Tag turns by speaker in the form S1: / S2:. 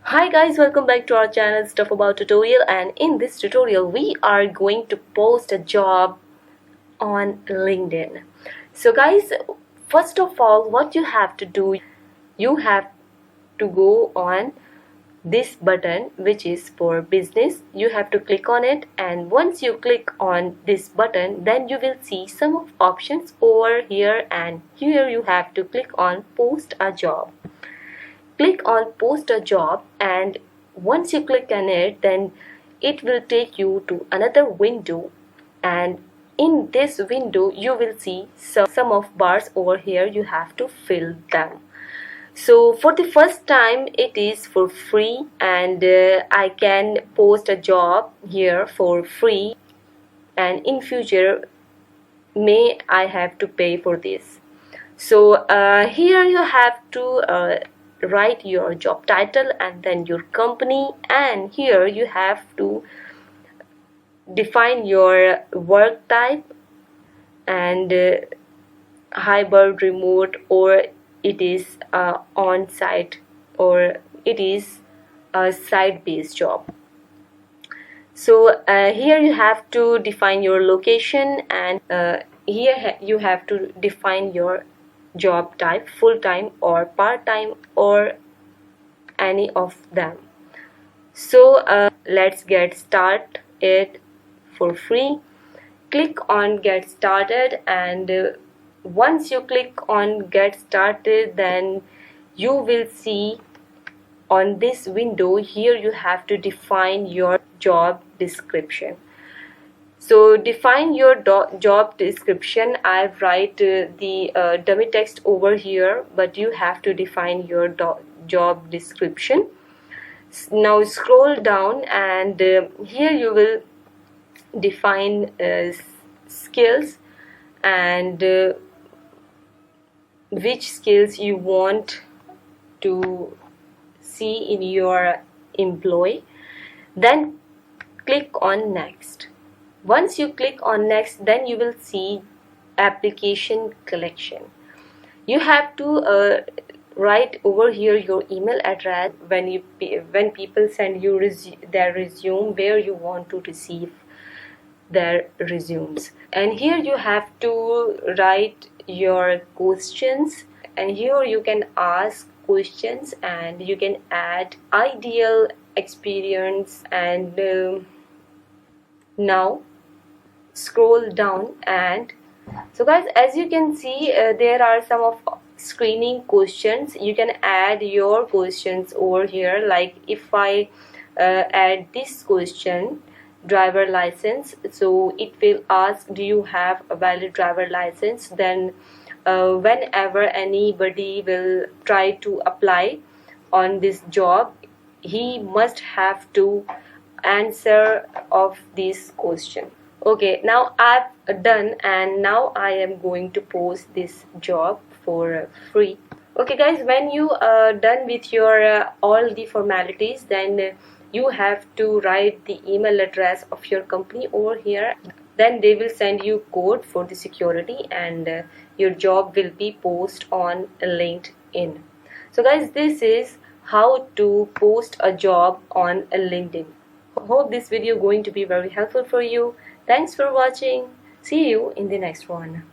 S1: Hi guys, welcome back to our channel Stuff About Tutorial, and in this tutorial we are going to post a job on LinkedIn. So guys, first of all, what you have to do, you have to go on this button which is for business. You have to click on it, and once you click on this button, then you will see some of options over here, and here you have to click on post a job. Click on post a job, and once you click on it, then it will take you to another window, and in this window you will see some of bars over here. You have to fill them. So for the first time it is for free, and I can post a job here for free, and in future may I have to pay for this. So here you have to write your job title and then your company, and here you have to define your work type, and hybrid, remote, or it is on site, or it is a site based job. So here you have to define your location, and here you have to define your job type, full-time or part-time or any of them. So let's get started for free. Click on get started, and once you click on get started, then you will see on this window here you have to define your job description. So define your job description. I write the dummy text over here, but you have to define your job description. Now scroll down, and here you will define skills, and which skills you want to see in your employee. Then click on next. Once you click on next, then you will see application collection. You have to write over here your email address when people send you their resume, where you want to receive their resumes. And here you have to write your questions, and here you can ask questions, and you can add ideal experience. And now scroll down, and so guys, as you can see, there are some of screening questions. You can add your questions over here. Like if I add this question, driver license, so it will ask, do you have a valid driver license? Then whenever anybody will try to apply on this job, he must have to answer of this question. Okay, now I've done, and now I am going to post this job for free. Okay guys, when you are done with your all the formalities, then you have to write the email address of your company over here. Then they will send you code for the security, and your job will be posted on LinkedIn. So guys, this is how to post a job on LinkedIn. Hope this video going to be very helpful for you. Thanks for watching. See you in the next one.